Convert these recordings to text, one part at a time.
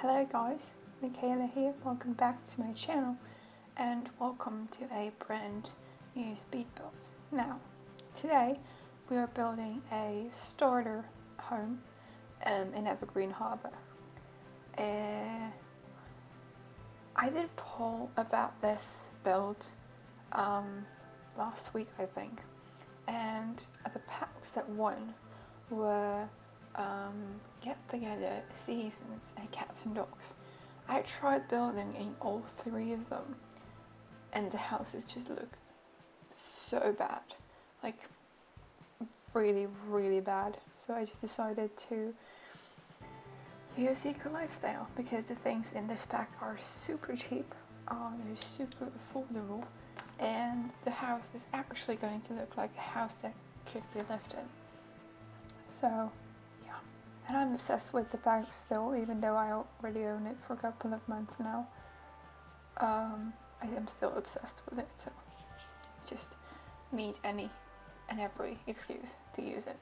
Hello guys, Michaela here, welcome back to my channel and welcome to a brand new speed build. Now, today we are building a starter home in Evergreen Harbor. I did a poll about this build last week I think, and the packs that won were Get Together, Seasons and Cats and Dogs. I tried building in all three of them and the houses just look so bad, like really bad, so I just decided to use Eco Lifestyle because the things in this pack are super cheap, they're super affordable, and the house is actually going to look like a house that could be lived in. So and I'm obsessed with the bag still, even though I already own it for a couple of months now. I am still obsessed with it, so just need any and every excuse to use it.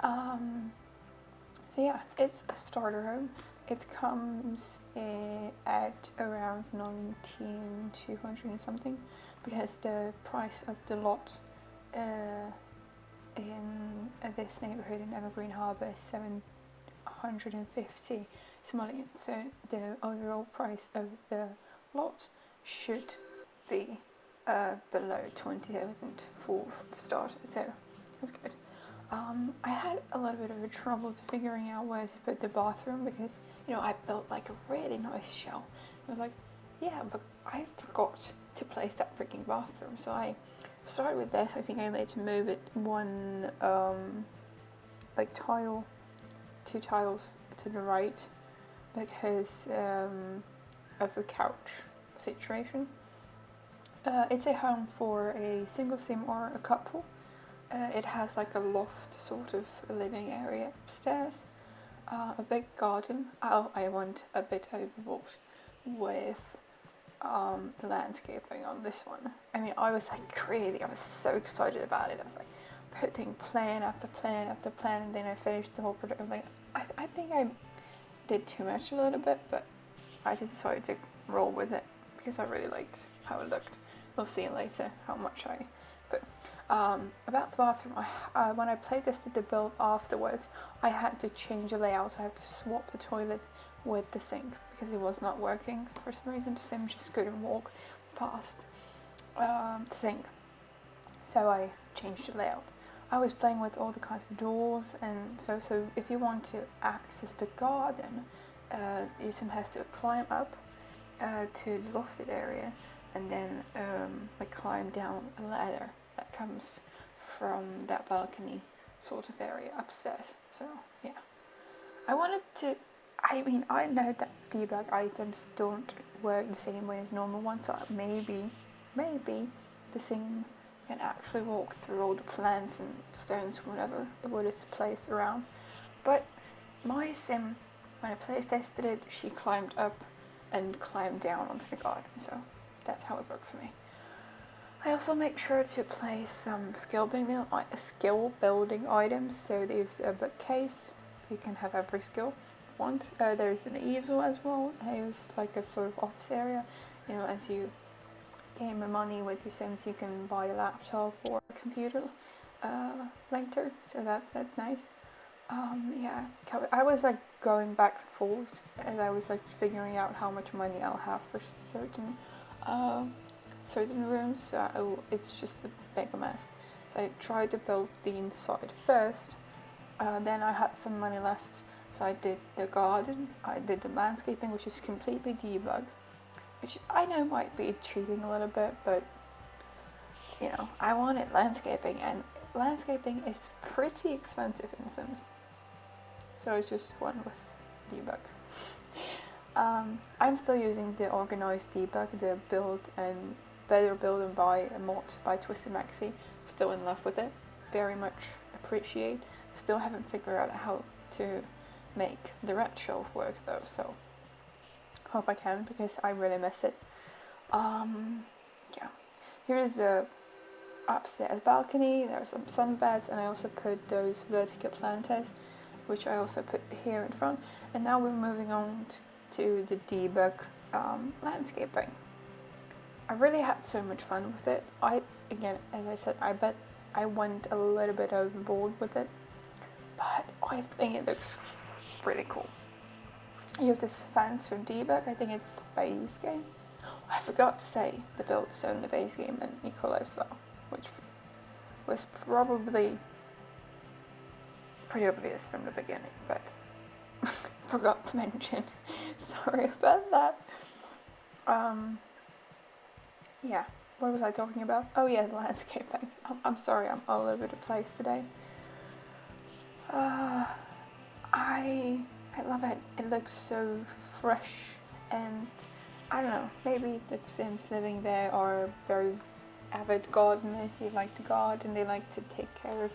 So yeah, it's a starter home. It comes at around 19,200 and something, because the price of the lot in this neighborhood in Evergreen Harbor is 750 simoleons, so the overall price of the lot should be below 20,000 for the start, so that's good. I had a little bit of a trouble figuring out where to put the bathroom because, you know, I built like a really nice shell. I was like, yeah, but I forgot to place that freaking bathroom, so I started with this. I think I need to move it one like two tiles to the right because of the couch situation. It's a home for a single sim or a couple. It has like a loft sort of living area upstairs, a big garden. Oh, I went a bit overboard with the landscaping on this one. I mean, I was like crazy. I was so excited about it. I was like putting plan after plan after plan, and then I finished the whole project. Like, I think I did too much a little bit, but I just decided to roll with it because I really liked how it looked. We'll see later how much I put. About the bathroom, when I played this to the build afterwards, I had to change the layout. So I had to swap the toilet with the sink because it was not working for some reason. The sim just couldn't walk past the sink, so I changed the layout. I was playing with all the kinds of doors, and so if you want to access the garden, your sim has to climb up to the lofted area and then like climb down a ladder that comes from that balcony sort of area upstairs. So yeah, I wanted to, I mean, I know that debug items don't work the same way as normal ones, so maybe the sim can actually walk through all the plants and stones whenever it's placed around. But my sim, when I play tested it, she climbed up and climbed down onto the garden, so that's how it worked for me. I also make sure to place some skill building items. So there's a bookcase. You can have every skill you want. There's an easel as well. There's like a sort of office area. You know, as you gain more money with your sims, you can buy a laptop or a computer later. So that's nice. Yeah, I was like going back and forth as I was like figuring out how much money I'll have for certain rooms, so it's just a big mess. So I tried to build the inside first, then I had some money left, so I did the garden, I did the landscaping, which is completely debugged, which I know might be cheating a little bit, but you know, I wanted landscaping, and landscaping is pretty expensive in Sims, so I just went with debug. I'm still using the organized debug, the build and better build and buy a mod by Twisted Maxi. Still in love with it, very much appreciate. Still haven't figured out how to make the red shelf work though, so hope I can because I really miss it. Yeah, here's the upstairs balcony. There are some sunbeds, and I also put those vertical planters which I also put here in front. And now we're moving on to the debug landscaping. I really had so much fun with it. Again, as I said, I bet I went a little bit overboard with it, but I think it looks pretty cool. I use this fence from debug. I think it's base game. I forgot to say the build is only base game and equal lifestyle, which was probably pretty obvious from the beginning, but forgot to mention. Sorry about that. Yeah, what was I talking about? Oh yeah, the landscaping. I'm sorry, I'm all over the place today. I love it. It looks so fresh, and I don't know, maybe the Sims living there are very avid gardeners. They like to garden, they like to take care of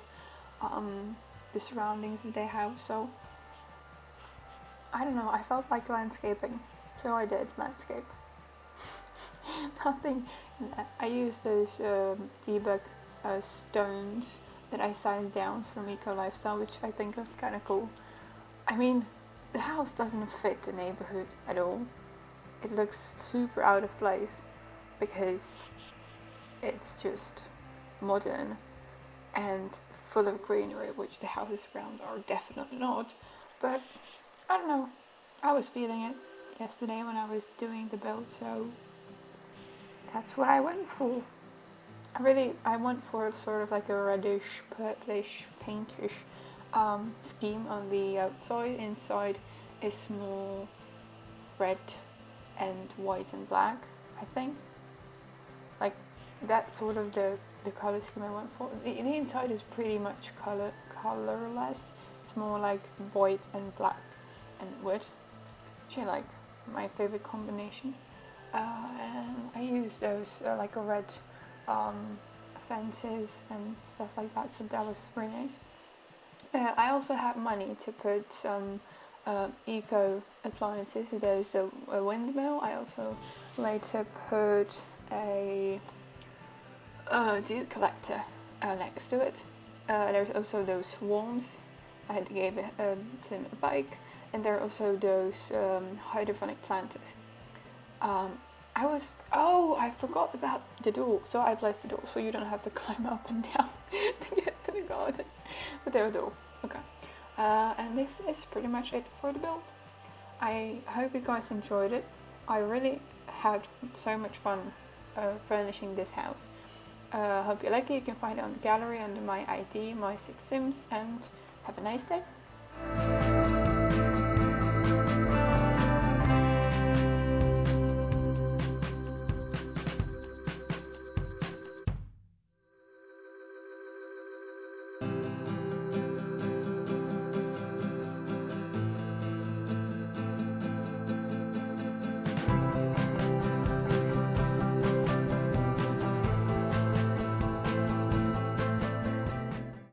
the surroundings of their house, so I don't know, I felt like landscaping, so I did landscape. Nothing. I used those debug stones that I sized down from Eco Lifestyle, which I think are kind of cool. I mean, the house doesn't fit the neighborhood at all. It looks super out of place because it's just modern and full of greenery, which the houses around are definitely not. But I don't know, I was feeling it yesterday when I was doing the build, so that's what I went for. I went for sort of like a reddish, purplish, pinkish scheme on the outside. Inside is more red and white and black, I think. Like, that's sort of the color scheme I went for. The inside is pretty much colorless. It's more like white and black and wood, which I like, my favorite combination. And I use those like a red fences and stuff like that, so that was really nice. I also had money to put some eco appliances. So there's the windmill. I also later put a dew collector next to it. There's also those worms. I had to give Tim a bike, and there are also those hydroponic planters. I forgot about the door, so I placed the door so you don't have to climb up and down to get to the garden. But there are door, okay. And this is pretty much it for the build. I hope you guys enjoyed it. I really had so much fun furnishing this house. Hope you like it. You can find it on the gallery under my ID, mysixsims, and have a nice day.